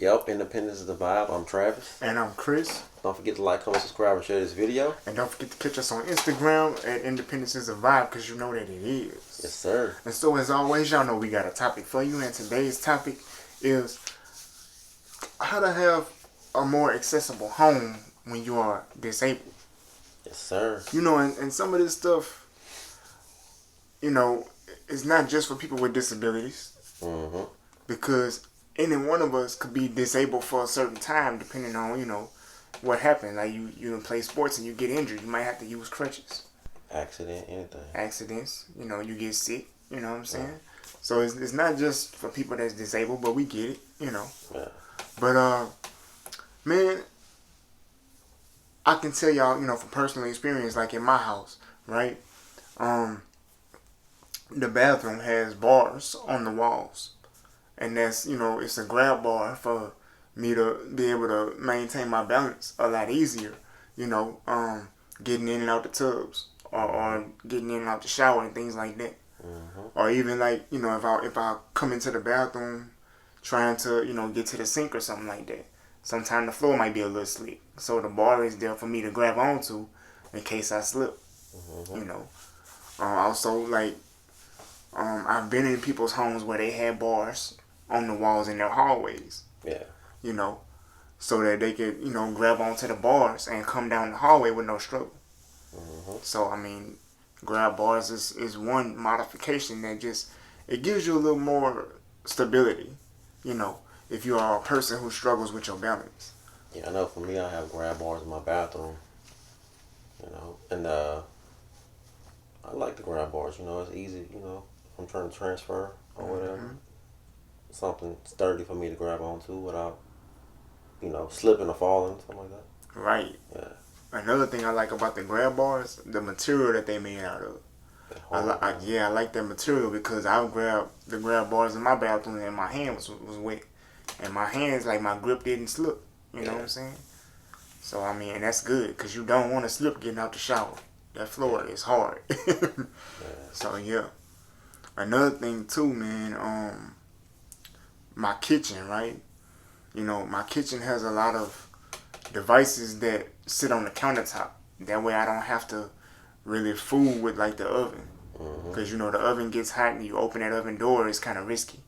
Yep, Independence is the vibe. I'm Travis. And I'm Chris. Don't forget to like, comment, subscribe, and share this video. And don't forget to catch us on Instagram at Independence is a Vibe, because you know that it is. Yes, sir. And so, as always, y'all know we got a topic for you. And today's topic is how to have a more accessible home when you are disabled. Yes, sir. You know, and some of this stuff, you know, it's not just for people with disabilities. Mm-hmm. Because any one of us could be disabled for a certain time, depending on, you know, what happened. Like you play sports and you get injured, you might have to use crutches. Accident, anything. Accidents, you know, you get sick, you know what I'm saying? Yeah. So it's not just for people that's disabled, but we get it, you know. Yeah. But man, I can tell y'all, you know, from personal experience, like in my house, right? The bathroom has bars on the walls. And that's, you know, it's a grab bar for me to be able to maintain my balance a lot easier, you know, getting in and out the tubs or getting in and out the shower and things like that. Mm-hmm. Or even like, you know, if I come into the bathroom trying to, you know, get to the sink or something like that, sometimes the floor might be a little slick. So the bar is there for me to grab onto in case I slip, you know. Also, like, I've been in people's homes where they had bars on the walls in their hallways. Yeah. You know, so that they could, you know, grab onto the bars and come down the hallway with no struggle. Mm-hmm. So, I mean, grab bars is one modification that just, it gives you a little more stability, you know, if you are a person who struggles with your balance. Yeah, I know for me, I have grab bars in my bathroom, you know, and I like the grab bars, you know, it's easy, you know, if I'm trying to transfer or whatever. Mm-hmm. Something sturdy for me to grab onto without, you know, slipping or falling, something like that. Right. Yeah. Another thing I like about the grab bars, the material that they made out of. I like that material because I've grabbed the grab bars in my bathroom and my hand was wet. And my hands, like my grip didn't slip. You know what I'm saying? So, I mean, and that's good because you don't want to slip getting out the shower. That floor is hard. So, yeah. Another thing, too, man, my kitchen, right? You know, my kitchen has a lot of devices that sit on the countertop. That way I don't have to really fool with, like, the oven. Because, you know, the oven gets hot and you open that oven door, it's kind of risky.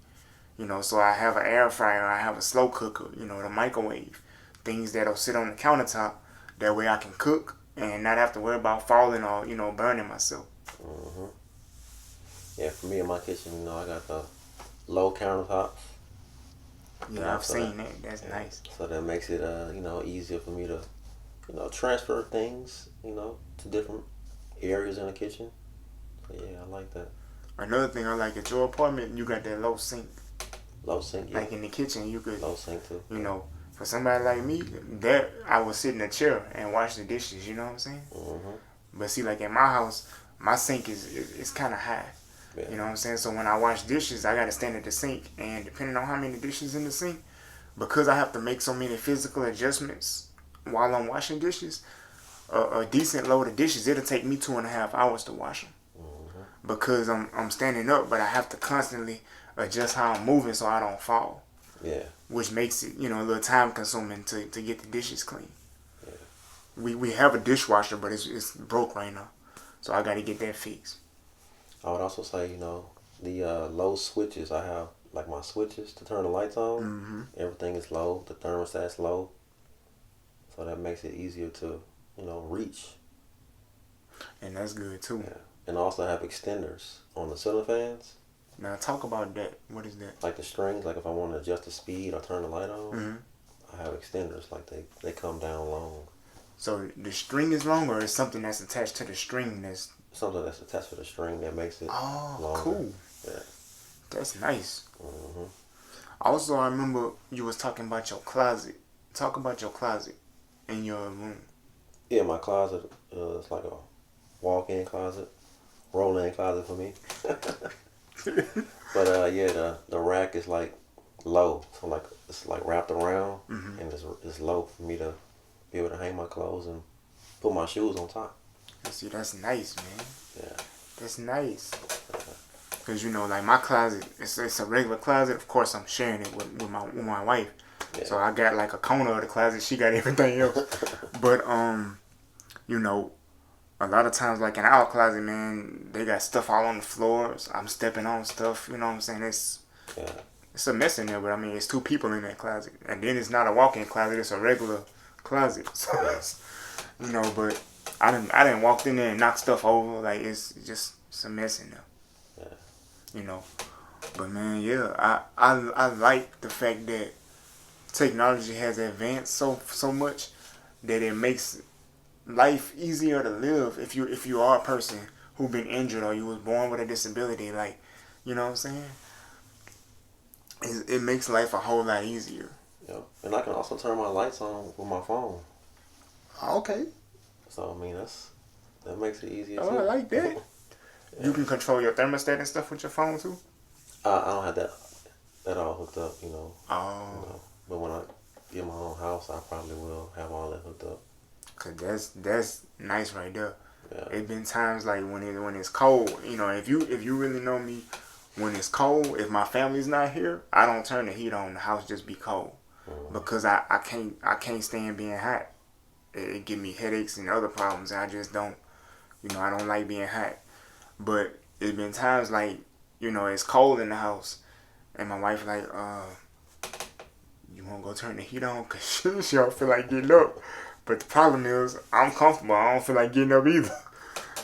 You know, so I have an air fryer, I have a slow cooker, you know, the microwave. Things that'll sit on the countertop. That way I can cook and not have to worry about falling or, you know, burning myself. Mm-hmm. Yeah, for me in my kitchen, you know, I got the low countertops. Yeah, I've seen that. That's nice. So that makes it, you know, easier for me to, you know, transfer things, you know, to different areas in the kitchen. So yeah, I like that. Another thing I like at your apartment, you got that low sink. Low sink, yeah. Like in the kitchen, you could. Low sink too. You know, for somebody like me, that I would sit in a chair and wash the dishes. You know what I'm saying? Mm-hmm. But see, like in my house, my sink is kind of high. Yeah. You know what I'm saying? So when I wash dishes, I got to stand at the sink. And depending on how many dishes in the sink, because I have to make so many physical adjustments while I'm washing dishes, a decent load of dishes, it'll take me 2.5 hours to wash them. Mm-hmm. Because I'm standing up, but I have to constantly adjust how I'm moving so I don't fall. Yeah. Which makes it, you know, a little time consuming to get the dishes clean. Yeah. We have a dishwasher, but it's broke right now. So I got to get that fixed. I would also say, you know, the low switches. I have, like, my switches to turn the lights on. Mm-hmm. Everything is low. The thermostat's low. So that makes it easier to, you know, reach. And that's good, too. Yeah. And I also have extenders on the ceiling fans. Now, talk about that. What is that? Like the strings, like if I want to adjust the speed or turn the light on, mm-hmm. I have extenders. Like they come down long. So the string is long, or is something that's attached to the string that's... Something that's attached to the string that makes it longer. Cool. Yeah. That's nice. Mm-hmm. Also, I remember you was talking about your closet. Talk about your closet in your room. Yeah, my closet is like a walk-in closet, roll-in closet for me. But yeah, the rack is like low, so like it's like wrapped around, and it's low for me to be able to hang my clothes and put my shoes on top. See, that's nice, man. Yeah, that's nice. Cause you know, like my closet, it's a regular closet. Of course, I'm sharing it with my wife, Yeah. So I got like a corner of the closet. She got everything else. But you know, a lot of times like in our closet, man, they got stuff all on the floors. I'm stepping on stuff. You know what I'm saying? Yeah. It's a mess in there, but I mean, it's two people in that closet, and then it's not a walk-in closet; it's a regular closet. So, you know, but I didn't walk in there and knock stuff over. Like it's a mess in there. Yeah. You know, but man, yeah, I like the fact that technology has advanced so much that it makes life easier to live if you are a person who been injured or you was born with a disability. Like, you know what I'm saying? It makes life a whole lot easier. Yep. And I can also turn my lights on with my phone. Okay. So I mean that makes it easier too. Oh, I like that. Yeah. You can control your thermostat and stuff with your phone too? I don't have that all hooked up, you know. Oh. You know. But when I get my own house, I probably will have all that hooked up. Cause that's nice right there. Yeah. It been times like when it's cold, you know, if you really know me, when it's cold, if my family's not here, I don't turn the heat on. The house just be cold. Mm-hmm. Because I can't stand being hot. It give me headaches and other problems. I just don't, you know, I don't like being hot. But it's been times like, you know, it's cold in the house, and my wife like, you want to go turn the heat on? Cause she don't feel like getting up. But the problem is, I'm comfortable. I don't feel like getting up either.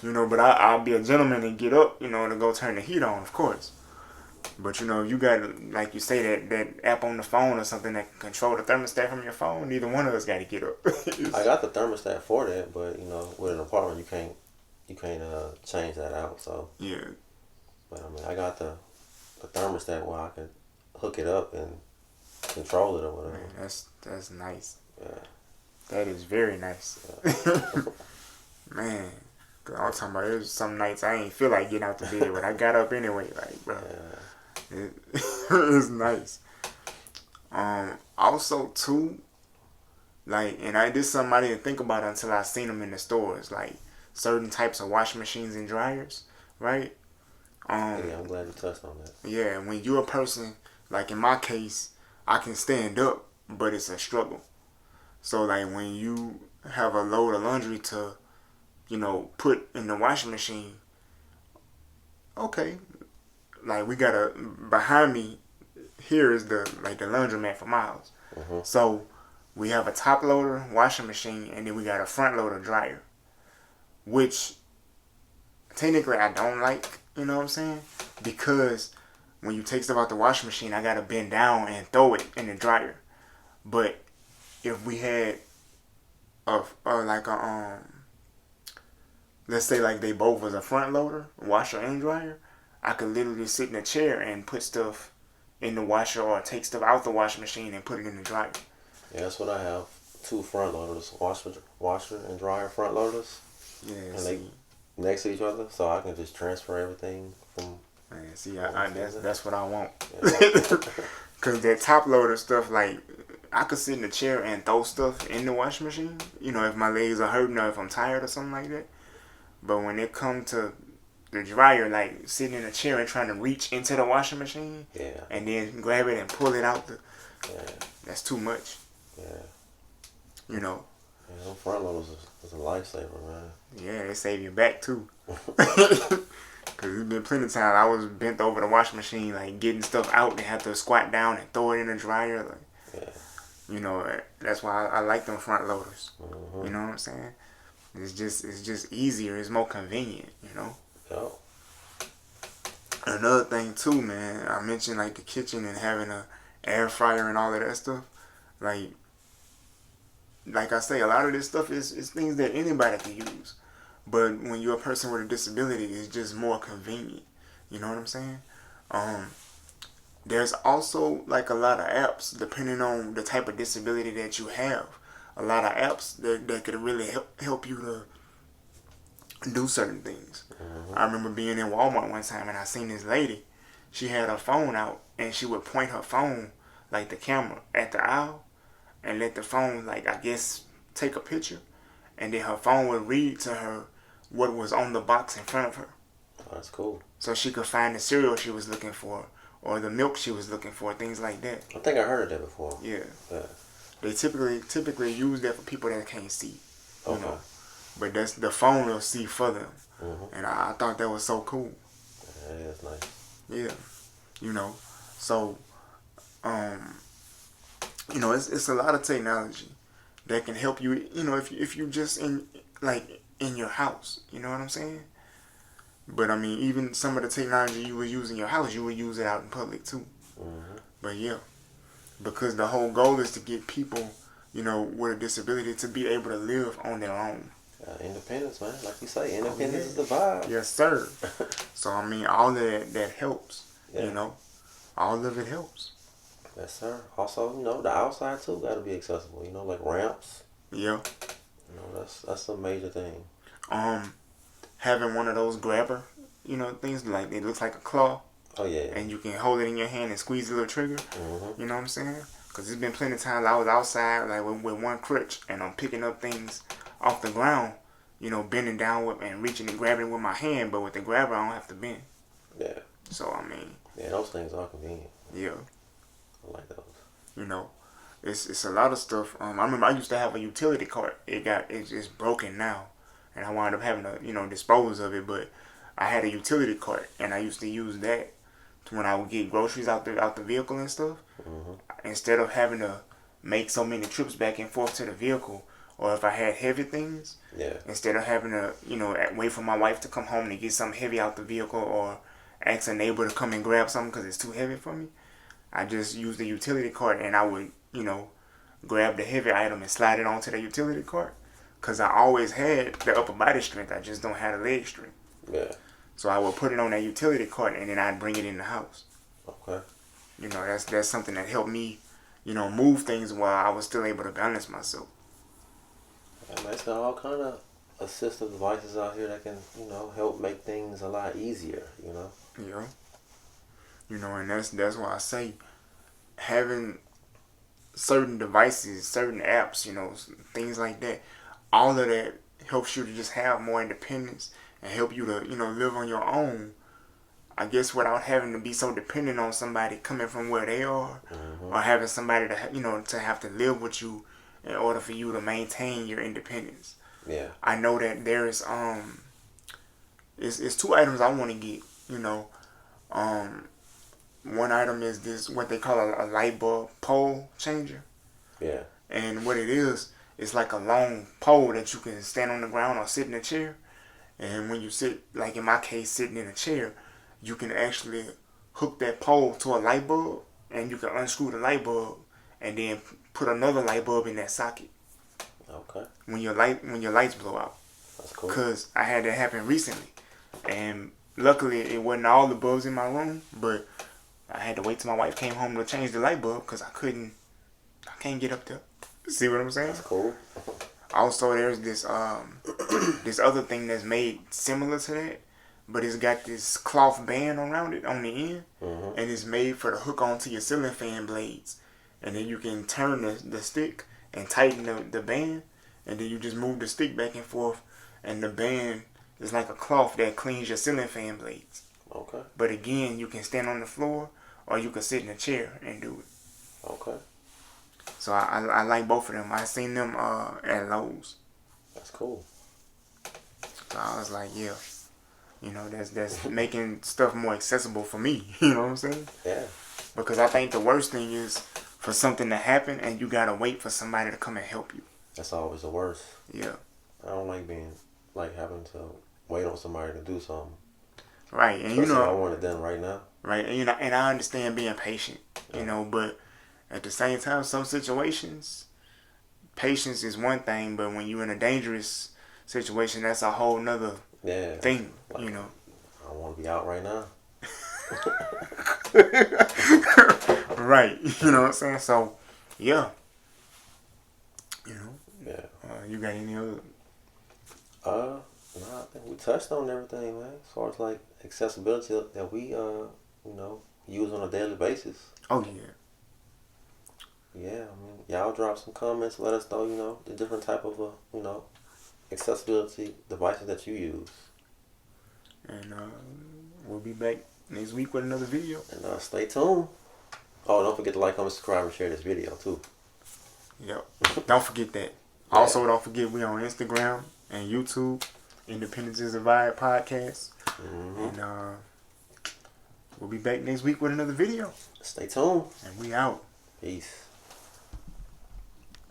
You know, but I'll be a gentleman and get up, you know, to go turn the heat on, of course. But, you know, you got, like you say, that app on the phone or something that can control the thermostat from your phone. Neither one of us got to get up. I got the thermostat for that, but, you know, with an apartment, you can't change that out. So Yeah. But I mean, I got the thermostat where I can hook it up and control it or whatever. Man, that's nice. Yeah. That is very nice. Yeah. Man, cause I'm talking about there's some nights I ain't feel like getting out the bed, but I got up anyway. Like, bro, it's nice. Also too, like, and this is something I didn't think about until I seen them in the stores, like certain types of washing machines and dryers, right? Yeah, I'm glad you touched on that. Yeah, when you're a person, like in my case, I can stand up, but it's a struggle. So like when you have a load of laundry to, you know, put in the washing machine, okay, like we got behind me here is the laundromat for my house. Mm-hmm. So we have a top loader washing machine, and then we got a front loader dryer, which technically I don't like, you know what I'm saying? Because when you take stuff out the washing machine, I gotta bend down and throw it in the dryer. But if we had let's say like they both was a front loader, washer and dryer, I could literally sit in a chair and put stuff in the washer or take stuff out the washing machine and put it in the dryer. Yeah, that's what I have. 2 front loaders, washer and dryer front loaders. Yeah, and they next to each other, so I can just transfer everything from. Man, see, that's what I want. Yeah. Cause that top loader stuff, like I could sit in the chair and throw stuff in the washing machine. You know, if my legs are hurting or if I'm tired or something like that. But when it comes to the dryer, like sitting in a chair and trying to reach into the washing machine, Yeah. and then grab it and pull it out, Yeah. that's too much. Yeah. You know. Yeah, them front loaders is a lifesaver, man. Yeah, they save your back too. Cause there's been plenty of times I was bent over the washing machine, like getting stuff out and have to squat down and throw it in the dryer. Like, Yeah. you know, that's why I like them front loaders. Mm-hmm. You know what I'm saying? It's just easier. It's more convenient. You know. Yep. Another thing too, man. I mentioned like the kitchen and having a air fryer and all of that stuff. Like I say, a lot of this stuff is things that anybody can use. But when you're a person with a disability, it's just more convenient. You know what I'm saying? There's also like a lot of apps, depending on the type of disability that you have. A lot of apps that could really help you to do certain things. Mm-hmm. I remember being in Walmart one time and I seen this lady. She had her phone out and she would point her phone, like the camera, at the aisle and let the phone, like, I guess, take a picture. And then her phone would read to her what was on the box in front of her. Oh, that's cool. So she could find the cereal she was looking for, or the milk she was looking for, things like that. I think I heard of that before. Yeah. Yeah. They typically use that for people that can't see, you Okay. know. But that's the phone will see for them, Mm-hmm. and I thought that was so cool. Yeah, that's nice. Yeah, you know. So, you know, it's a lot of technology that can help you. You know, if you just in your house, you know what I'm saying. But I mean, even some of the technology you would use in your house, you would use it out in public too. Mm-hmm. But yeah, because the whole goal is to get people, you know, with a disability to be able to live on their own. Independence, man. Like you say, independence yeah. is the vibe. Yes, sir. So I mean, all of that helps. Yeah. You know, all of it helps. Yes, sir. Also, you know, the outside too got to be accessible. You know, like ramps. Yeah. You know, that's a major thing. Having one of those grabber, you know, things like it looks like a claw, Oh yeah. and you can hold it in your hand and squeeze the little trigger. Mm-hmm. You know what I'm saying? Because there's been plenty of times I was outside like with one crutch and I'm picking up things off the ground, you know, bending down with and reaching and grabbing it with my hand, but with the grabber I don't have to bend. Yeah. So I mean, Yeah, those things are convenient. yeah, I like those. you know, it's a lot of stuff. I remember I used to have a utility cart. It's broken now, and I wound up having to dispose of it. But I had a utility cart, and I used to use that to when I would get groceries out the vehicle and stuff. Mm-hmm. Instead of having to make so many trips back and forth to the vehicle, or if I had heavy things, Yeah. instead of having to wait for my wife to come home to get something heavy out the vehicle, or ask a neighbor to come and grab something because it's too heavy for me, I just used the utility cart and I would grab the heavy item and slide it onto the utility cart, because I always had the upper body strength, I just don't have the leg strength. Yeah. So I would put it on that utility cart and then I'd bring it in the house. Okay. You know, that's something that helped me, move things while I was still able to balance myself. Yeah, man, there's all kind of assistive devices out here that can, help make things a lot easier. Yeah. And that's why I say having certain devices, certain apps, things like that, all of that helps you to just have more independence and help you to, live on your own. I guess without having to be so dependent on somebody coming from where they are, Mm-hmm. or having somebody to have to live with you in order for you to maintain your independence. Yeah. I know that there's it's two items I want to get. One item is this what they call a light bulb pole changer, Yeah. and what it is, it's like a long pole that you can stand on the ground or sit in a chair, and when you sit, like in my case, sitting in a chair, you can actually hook that pole to a light bulb, and you can unscrew the light bulb, and then put another light bulb in that socket Okay. when your lights blow out. That's cool. Cause I had that happen recently, and luckily it wasn't all the bulbs in my room, but I had to wait till my wife came home to change the light bulb because I can't get up there. See what I'm saying? That's cool. Also, there's this this other thing that's made similar to that, but it's got this cloth band around it on the end, Mm-hmm. and it's made for the hook onto your ceiling fan blades, and then you can turn the stick and tighten the band, and then you just move the stick back and forth, and the band is like a cloth that cleans your ceiling fan blades. Okay. But again, you can stand on the floor or you can sit in a chair and do it. Okay. So I like both of them. I seen them at Lowe's. That's cool. So I was like, yeah, that's making stuff more accessible for me. You know what I'm saying? Yeah. Because I think the worst thing is for something to happen and you gotta wait for somebody to come and help you. That's always the worst. Yeah. I don't like having to wait on somebody to do something. Right. And Especially if I want it done right now. right. And I understand being patient, but at the same time, some situations, patience is one thing, but when you're in a dangerous situation, that's a whole nother Yeah. thing, Like, I want to be out right now. Right. You know what I'm saying? So, yeah. Yeah. You got any other? No, I think we touched on everything, man. As far as like accessibility that we, use on a daily basis. Oh, yeah. Yeah, y'all drop some comments. Let us know, the different type of, accessibility devices that you use. And we'll be back next week with another video. And stay tuned. Oh, don't forget to like, comment, subscribe, and share this video too. Yep. Don't forget that. Yeah. Also, don't forget we on Instagram and YouTube, Independence is a Vibe podcast. Mm-hmm. And we'll be back next week with another video. Stay tuned. And we out. Peace.